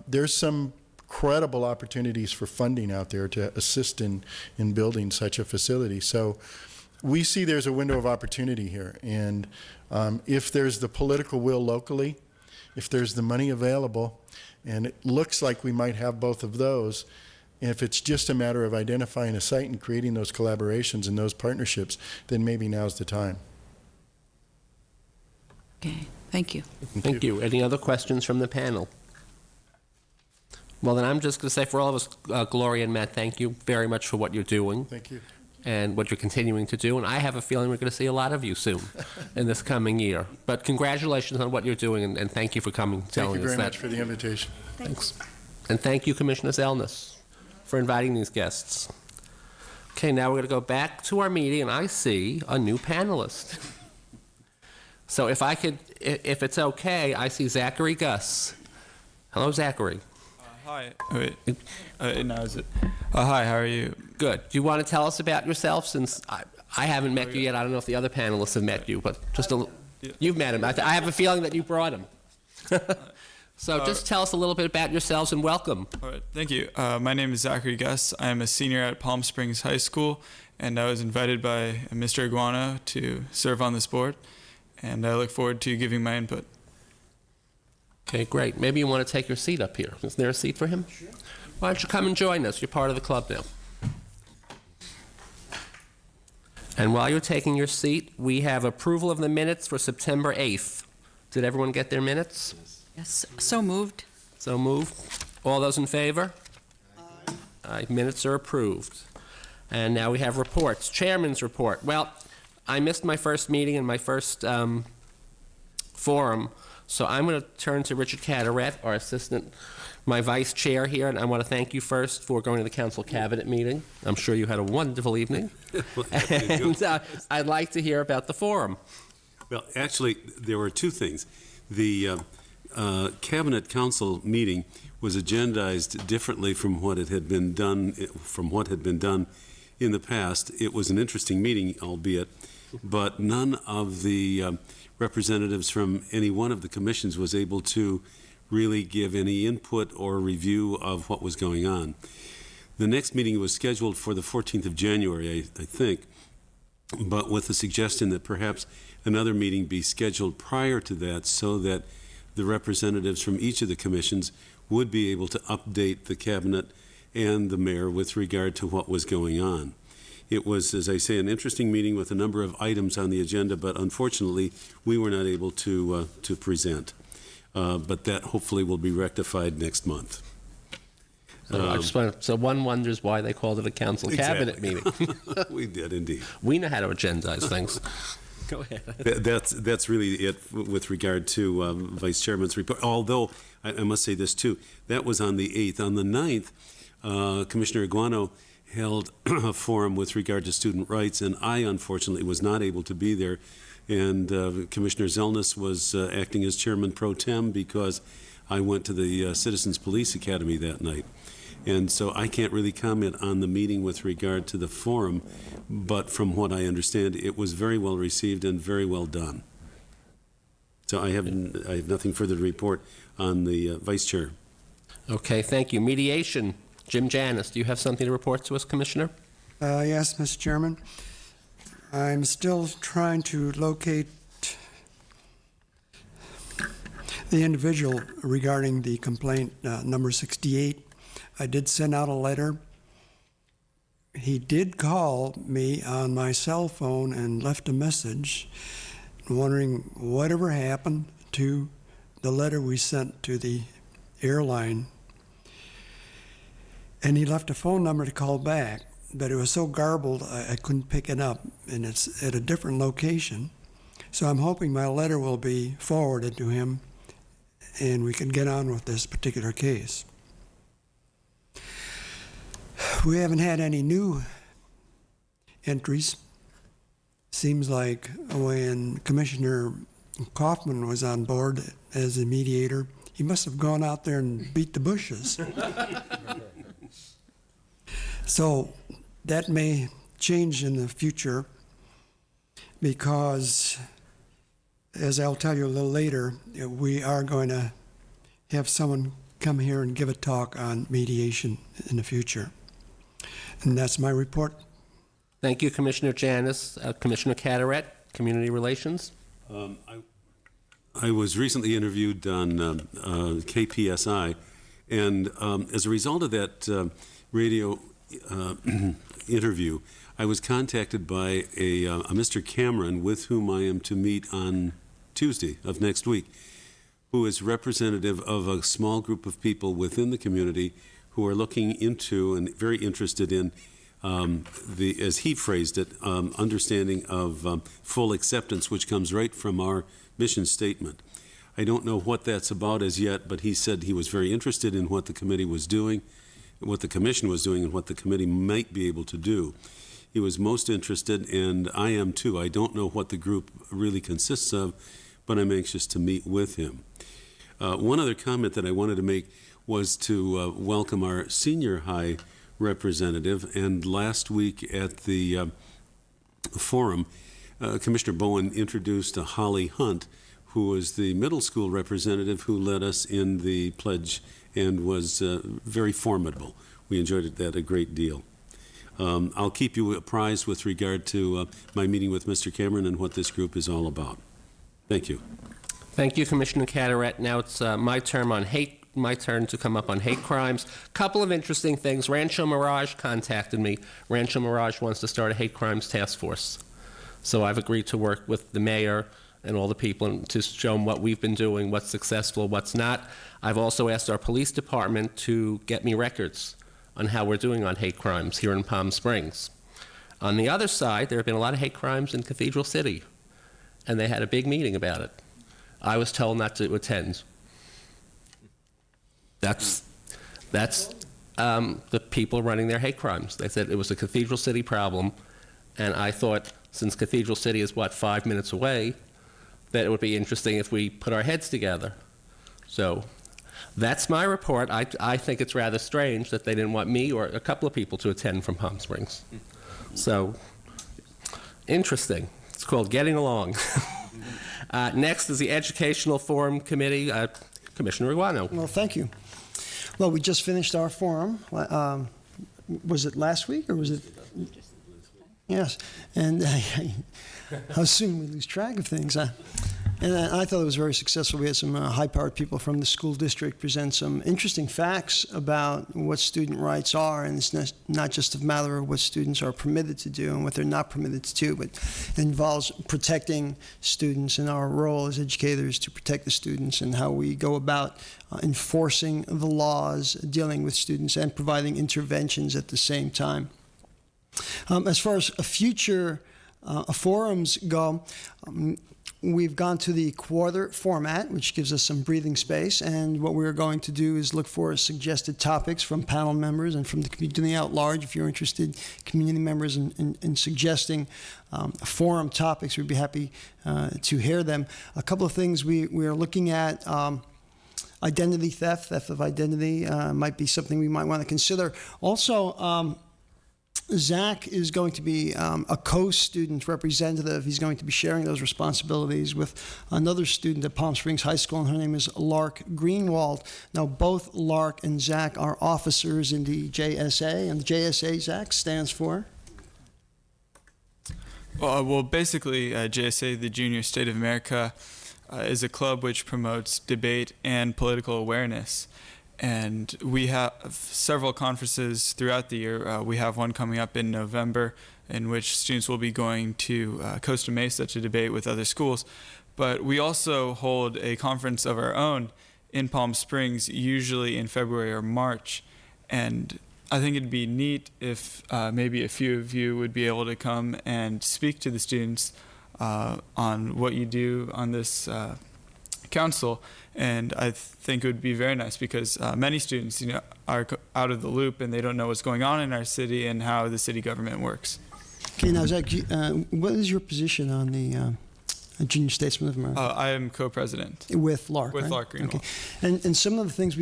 there's some credible opportunities for funding out there to assist in building such a facility. So we see there's a window of opportunity here, and if there's the political will locally, if there's the money available, and it looks like we might have both of those, if it's just a matter of identifying a site and creating those collaborations and those partnerships, then maybe now's the time. Okay, thank you. Thank you. Any other questions from the panel? Well, then I'm just going to say for all of us, Gloria and Matt, thank you very much for what you're doing. Thank you. And what you're continuing to do. And I have a feeling we're going to see a lot of you soon in this coming year. But congratulations on what you're doing, and thank you for coming, telling us that. Thank you very much for the invitation. Thanks. And thank you, Commissioner Zelnis, for inviting these guests. Okay, now we're going to go back to our meeting, and I see a new panelist. So if it's okay, I see Zachary Gus. Hello, Zachary. Hi. Wait. Now is it? Hi. How are you? Good. Do you want to tell us about yourself? Since I haven't met you yet, I don't know if the other panelists have met you, but just you've met him. I have a feeling that you brought him. So just tell us a little bit about yourselves and welcome. All right. Thank you. My name is Zachary Gus. I am a senior at Palm Springs High School, and I was invited by Mr. Iguana to serve on this board, and I look forward to giving my input. Okay, great. Maybe you want to take your seat up here. Is there a seat for him? Sure. Why don't you come and join us? You're part of the club now. And while you're taking your seat, we have approval of the minutes for September 8th. Did everyone get their minutes? Yes, so moved. So moved. All those in favor? Aye. Aye. Minutes are approved. And now we have reports. Chairman's report. Well, I missed my first meeting and my first forum, so I'm going to turn to Richard Caderet, our assistant, my vice chair here, and I want to thank you first for going to the council cabinet meeting. I'm sure you had a wonderful evening. And I'd like to hear about the forum. Well, actually, there were two things. The cabinet council meeting was agendized differently from what had been done in the past. It was an interesting meeting, albeit, but none of the representatives from any one of the commissions was able to really give any input or review of what was going on. The next meeting was scheduled for the 14th of January, I think, but with the suggestion that perhaps another meeting be scheduled prior to that so that the representatives from each of the commissions would be able to update the cabinet and the mayor with regard to what was going on. It was, as I say, an interesting meeting with a number of items on the agenda, but unfortunately, we were not able to present. But that hopefully will be rectified next month. So one wonders why they called it a council cabinet meeting. We did indeed. We know how to agendize things. Go ahead. That's really it with regard to Vice Chairman's report. Although, I must say this too, that was on the 8th. On the 9th, Commissioner Iguano held a forum with regard to student rights, and I unfortunately was not able to be there. And Commissioner Zelnis was acting as chairman pro tem because I went to the Citizens Police Academy that night. And so I can't really comment on the meeting with regard to the forum, but from what I understand, it was very well received and very well done. So I have nothing further to report on the Vice Chair. Okay, thank you. Mediation. Jim Janis, do you have something to report to us, Commissioner? Yes, Mr. Chairman. I'm still trying to locate the individual regarding the complaint number 68. I did send out a letter. He did call me on my cell phone and left a message wondering whatever happened to the letter we sent to the airline. And he left a phone number to call back, but it was so garbled I couldn't pick it up, and it's at a different location. So I'm hoping my letter will be forwarded to him and we can get on with this particular case. We haven't had any new entries. Seems like when Commissioner Kaufman was on board as a mediator, he must have gone out there and beat the bushes. So that may change in the future because, as I'll tell you a little later, we are going to have someone come here and give a talk on mediation in the future. And that's my report. Thank you, Commissioner Janis. Commissioner Carteret, Community Relations. I was recently interviewed on KPSI, and as a result of that radio interview, I was contacted by a Mr. Cameron, with whom I am to meet on Tuesday of next week, who is representative of a small group of people within the community who are looking into and very interested in as he phrased it, understanding of full acceptance, which comes right from our mission statement. I don't know what that's about as yet, but he said he was very interested in what the committee was doing, what the commission was doing, and what the committee might be able to do. He was most interested, and I am too. I don't know what the group really consists of, but I'm anxious to meet with him. One other comment that I wanted to make was to welcome our senior high representative, and last week at the forum, Commissioner Bowen introduced Holly Hunt, who was the middle school representative who led us in the pledge and was very formidable. We enjoyed that a great deal. I'll keep you apprised with regard to my meeting with Mr. Cameron and what this group is all about. Thank you. Thank you, Commissioner Carteret. Now it's my turn to come up on hate crimes. Couple of interesting things. Rancho Mirage contacted me. Rancho Mirage wants to start a hate crimes task force. So I've agreed to work with the mayor and all the people to show them what we've been doing, what's successful, what's not. I've also asked our police department to get me records on how we're doing on hate crimes here in Palm Springs. On the other side, there have been a lot of hate crimes in Cathedral City, and they had a big meeting about it. I was told not to attend. That's the people running their hate crimes. They said it was a Cathedral City problem, and I thought, since Cathedral City is, 5 minutes away, that it would be interesting if we put our heads together. So that's my report. I think it's rather strange that they didn't want me or a couple of people to attend from Palm Springs. So, interesting. It's called Getting Along. Next is the Educational Forum Committee. Commissioner Iguano. Well, thank you. Well, we just finished our forum. Was it last week or was it? Yes, and how soon we lose track of things. And I thought it was very successful. We had some high-powered people from the school district present some interesting facts about what student rights are, and it's not just a matter of what students are permitted to do and what they're not permitted to do, but it involves protecting students and our role as educators to protect the students and how we go about enforcing the laws, dealing with students, and providing interventions at the same time. As far as future forums go, we've gone to the quarter format, which gives us some breathing space, and what we're going to do is look for suggested topics from panel members and from the community at large. If you're interested, community members, in suggesting forum topics, we'd be happy to hear them. A couple of things we are looking at. Identity theft of identity might be something we might want to consider. Also, Zach is going to be a co-student representative. He's going to be sharing those responsibilities with another student at Palm Springs High School, and her name is Lark Greenwald. Now, both Lark and Zach are officers in the JSA, and the JSA, Zach, stands for? Well, basically, JSA, the Junior State of America, is a club which promotes debate and political awareness. And we have several conferences throughout the year. We have one coming up in November in which students will be going to Costa Mesa to debate with other schools. But we also hold a conference of our own in Palm Springs, usually in February or March. And I think it'd be neat if maybe a few of you would be able to come and speak to the students on what you do on this council. And I think it would be very nice because many students, are out of the loop and they don't know what's going on in our city and how the city government works. Okay, now Zach, what is your position on the Junior Statesman of America? I am co-president. With Lark, With right? Lark Greenwald. Okay. And some of the things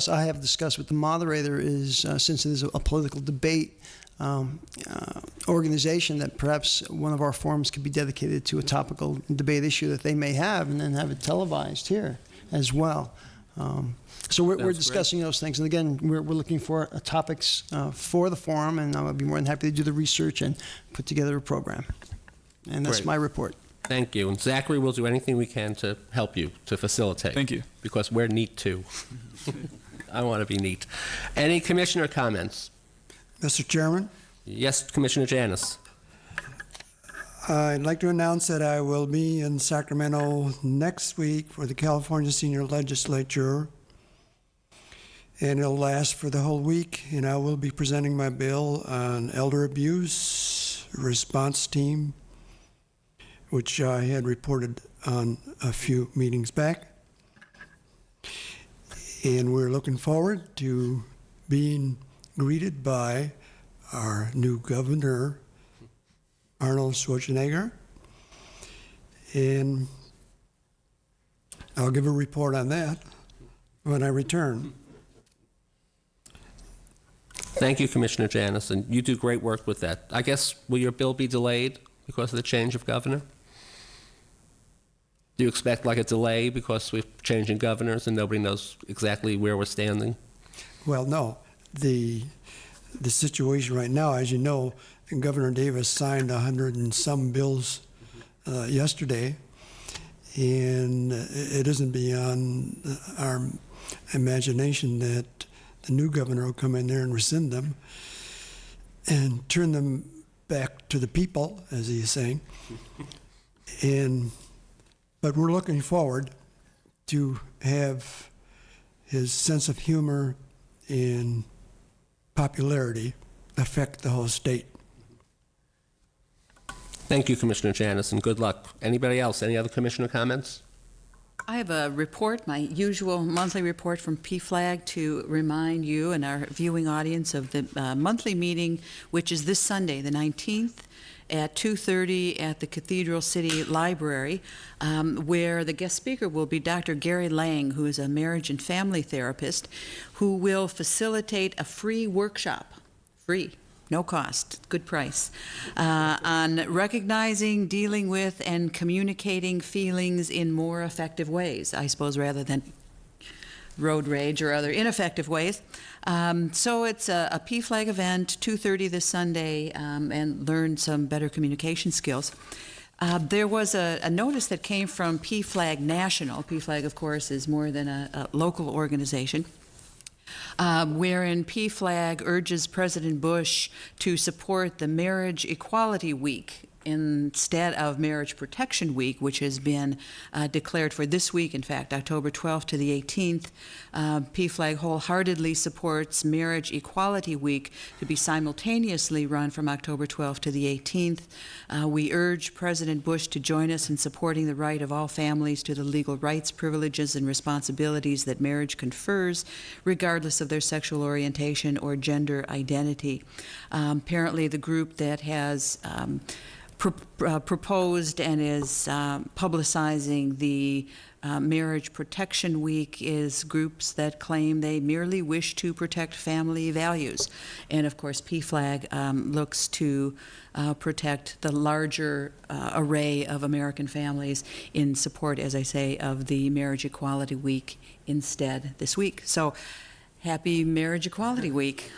I have discussed with the moderator is, since it is a political debate organization, that perhaps one of our forums could be dedicated to a topical debate issue that they may have, and then have it televised here as well. So we're discussing those things, and again, we're looking for topics for the forum, and I would be more than happy to do the research and put together a program. And that's Great. my report. Thank you. And Zachary will do anything we can to help you, to facilitate. Thank you. Because we're neat too. I want to be neat. Any commissioner comments? Mr. Chairman, Yes, Commissioner Janis. I'd like to announce that I will be in Sacramento next week for the California Senior Legislature, and it'll last for the whole week, and I will be presenting my bill on elder abuse response team, which I had reported on a few meetings back. And we're looking forward to being greeted by our new governor, Arnold Schwarzenegger. And I'll give a report on that when I return. Thank you, Commissioner Janis, and you do great work with that. I guess, will your bill be delayed because of the change of governor? Do you expect like a delay because we're changing governors and nobody knows exactly where we're standing? Well, no. The situation right now, as you know, Governor Davis signed 100 and some bills yesterday, and it isn't beyond our imagination that the new governor will come in there and rescind them and turn them back to the people, as he is saying. But we're looking forward to have his sense of humor and popularity affect the whole state. Thank you, Commissioner Janis, and good luck. Anybody else? Any other commissioner comments? I have a report, my usual monthly report from PFLAG, to remind you and our viewing audience of the monthly meeting, which is this Sunday, the 19th, at 2:30 at the Cathedral City Library, where the guest speaker will be Dr. Gary Lang, who is a marriage and family therapist, who will facilitate a free workshop, free, no cost, good price, on recognizing, dealing with, and communicating feelings in more effective ways, I suppose, rather than road rage or other ineffective ways. So it's a PFLAG event, 2:30 this Sunday, and learn some better communication skills. There was a notice that came from PFLAG National. PFLAG, of course, is more than a local organization. Wherein PFLAG urges President Bush to support the Marriage Equality Week instead of Marriage Protection Week, which has been declared for this week, in fact, October 12th to the 18th. PFLAG wholeheartedly supports Marriage Equality Week to be simultaneously run from October 12th to the 18th. We urge President Bush to join us in supporting the right of all families to the legal rights, privileges, and responsibilities that marriage confers, regardless of their sexual orientation or gender identity. Apparently, the group that has proposed and is publicizing the Marriage Protection Week is groups that claim they merely wish to protect family values. And of course, PFLAG looks to protect the larger array of American families in support, as I say, of the Marriage Equality Week instead this week. So happy Marriage Equality Week.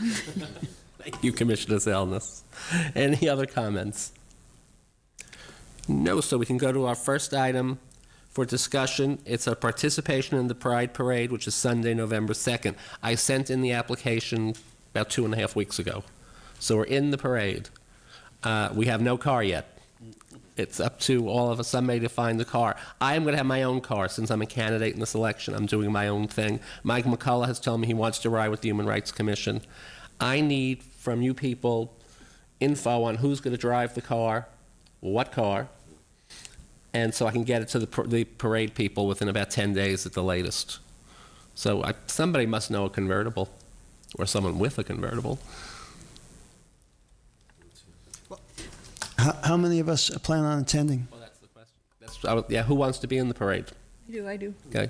Thank you, Commissioner Zelness. Any other comments? No, so we can go to our first item for discussion. It's a participation in the Pride Parade, which is Sunday, November 2nd. I sent in the application about 2.5 weeks ago. So we're in the parade. We have no car yet. It's up to all of us, somebody to find the car. I am going to have my own car since I'm a candidate in this election. I'm doing my own thing. Mike McCullough has told me he wants to ride with the Human Rights Commission. I need from you people info on who's going to drive the car, what car, and so I can get it to the parade people within about 10 days at the latest. So somebody must know a convertible, or someone with a convertible. How many of us plan on attending? Well, that's the question. Yeah, who wants to be in the parade? I do. Okay,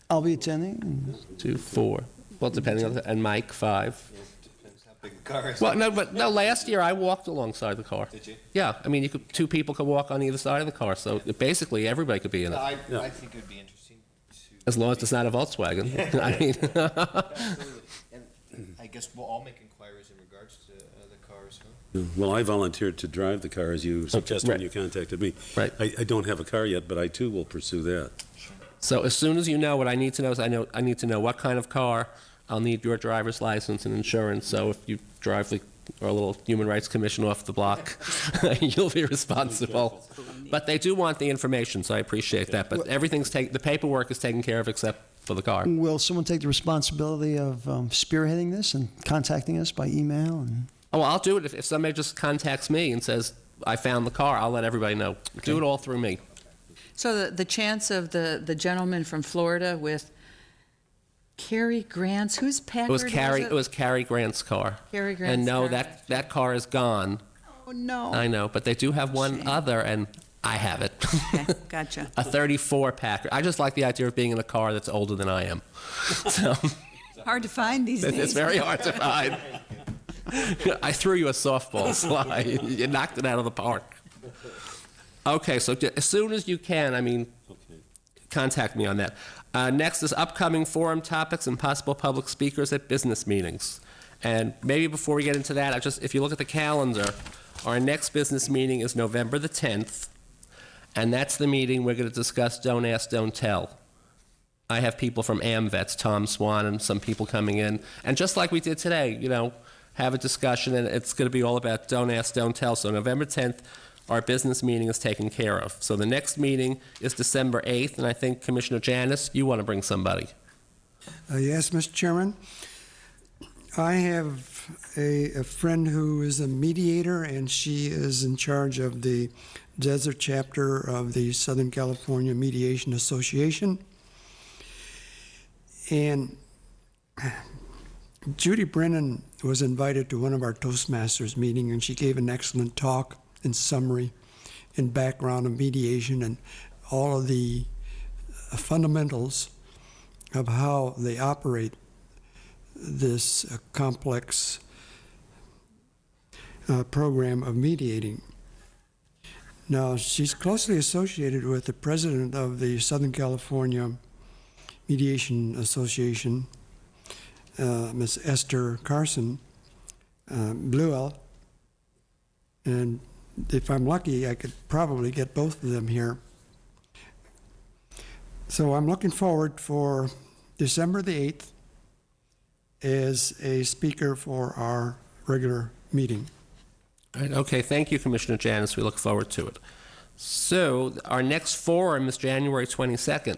I'll be attending. 2, 4. Well, depending on and Mike, 5. Depends how big the car is. Well, no. Last year I walked alongside the car. Did you? Yeah, I mean, 2 people could walk on either side of the car, so basically everybody could be in it, I think it would be interesting to. as long as it's not a Volkswagen. I mean, Absolutely. And I guess we'll all make inquiries in regards to the cars, huh? Well, I volunteered to drive the car, as you suggested when right. you contacted me. Right. I don't have a car yet, but I too will pursue that. so as soon as you know, what I need to know is I need to know what kind of car. I'll need your driver's license and insurance. So if you drive our little Human Rights Commission off the block, you'll be responsible. But they do want the information, so I appreciate that. But the paperwork is taken care of except for the car. Will someone take the responsibility of spearheading this and contacting us by email? Oh, I'll do it if somebody just contacts me and says, I found the car, I'll let everybody know. Okay. Do it all through me. So the chance of the gentleman from Florida with Cary Grant's, whose Packard It was Cary Grant's car. Cary Grant's And no, car. that car is gone. Oh, no. I know, but they do have one Shame. other, and I have it. Okay, gotcha. A 34 Packard. I just like the idea of being in a car that's older than I am. So Hard to find these days. it's very hard to find. I threw you a softball, Sly. You knocked it out of the park. Okay, so as soon as you can, contact me on that. Next is upcoming forum topics and possible public speakers at business meetings. And maybe before we get into that, if you look at the calendar, our next business meeting is November the 10th, and that's the meeting we're going to discuss Don't Ask, Don't Tell. I have people from AMVETS, Tom Swan, and some people coming in. And just like we did today, have a discussion, and it's going to be all about Don't Ask, Don't Tell. So November 10th, our business meeting is taken care of. So the next meeting is December 8th, and I think, Commissioner Janis, you want to bring somebody. Yes, Mr. Chairman. I have a friend who is a mediator, and she is in charge of the desert chapter of the Southern California Mediation Association. And Judy Brennan was invited to one of our Toastmasters meetings, and she gave an excellent talk in summary and background of mediation and all of the fundamentals of how they operate this complex program of mediating. Now, she's closely associated with the president of the Southern California Mediation Association, Ms. Esther Carson Bluell. And if I'm lucky, I could probably get both of them here. So I'm looking forward for December the 8th as a speaker for our regular meeting. All right, okay, thank you, Commissioner Janus. We look forward to it. So our next forum is January 22nd.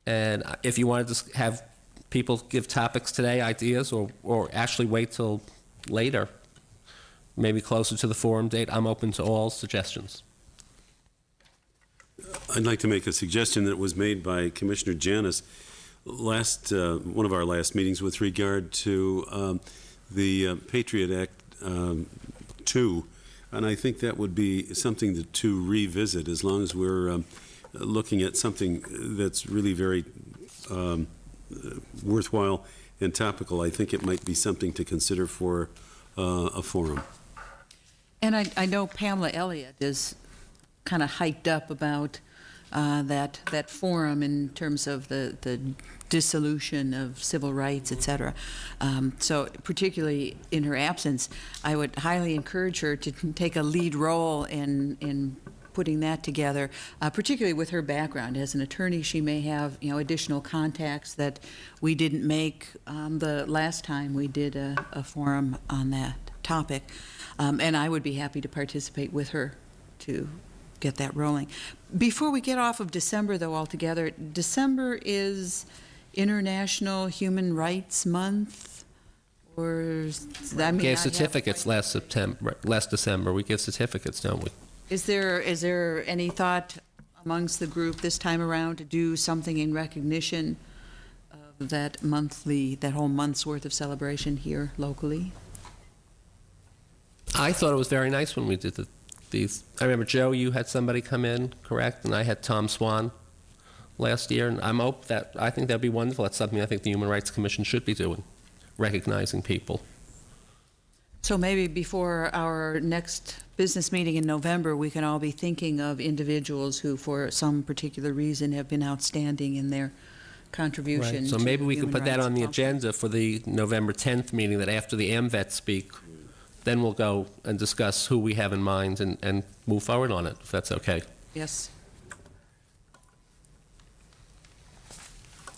And if you wanted to have people give topics today, ideas, or actually wait till later, maybe closer to the forum date, I'm open to all suggestions. I'd like to make a suggestion that was made by Commissioner Janus one of our last meetings with regard to the Patriot Act 2, and I think that would be something to revisit as long as we're looking at something that's really very worthwhile and topical. I think it might be something to consider for a forum. And I know Pamela Elliott is kind of hyped up about that forum in terms of the dissolution of civil rights, et cetera. So particularly in her absence, I would highly encourage her to take a lead role in putting that together, particularly with her background. As an attorney, she may have additional contacts that we didn't make the last time we did a forum on that topic. And I would be happy to participate with her to get that rolling. Before we get off of December, though, altogether, December is International Human Rights Month, or Gave certificates last December. We give certificates, don't we? Is there any thought amongst the group this time around to do something in recognition of that whole month's worth of celebration here locally? I thought it was very nice when we did these. I remember, Joe, you had somebody come in, correct? And I had Tom Swan last year, and I think that'd be wonderful. That's something I think the Human Rights Commission should be doing, recognizing people. So maybe before our next business meeting in November, we can all be thinking of individuals who, for some particular reason, have been outstanding in their contribution. Right. So to maybe we could human put that rights on the accomplishment. agenda for the November 10th meeting, that after the AMVET speak, then we'll go and discuss who we have in mind and move forward on it, if that's okay. Yes.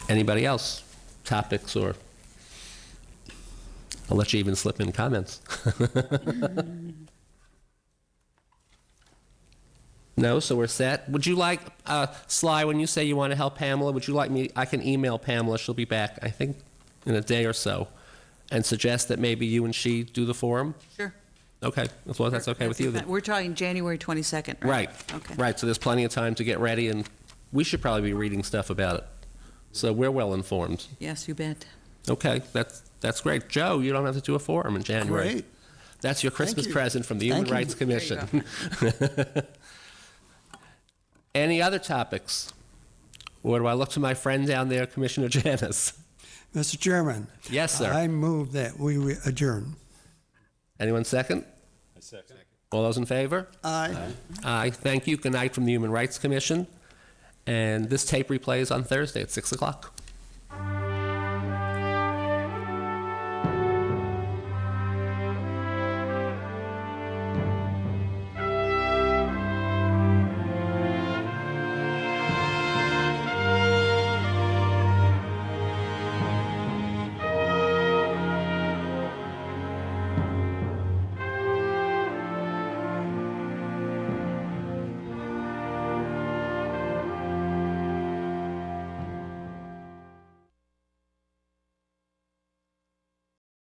Anybody else? Topics, or I'll let you even slip in comments. No, so we're set. Would you like, Sly, when you say you want to help Pamela, would you like me, I can email Pamela, she'll be back, I think, in a day or so, and suggest that maybe you and she do the forum? Sure. Okay, as long as that's okay with you then. We're talking January 22nd, right? Right, Okay. right, so there's plenty of time to get ready, and we should probably be reading stuff about it. So we're well informed. Yes, you bet. Okay, that's great. Joe, you don't have to do a forum in January. Great. That's your Christmas you. present from the Human Thank you. Rights Commission. There you Any other topics? Or do I look to my friend down there, Commissioner Janus? Mr. Chairman. Yes, sir. I move that we adjourn. Anyone second? I second. All those in favor? Aye. Aye. Thank you. Good night from the Human Rights Commission. And this tape replays on Thursday at 6 o'clock.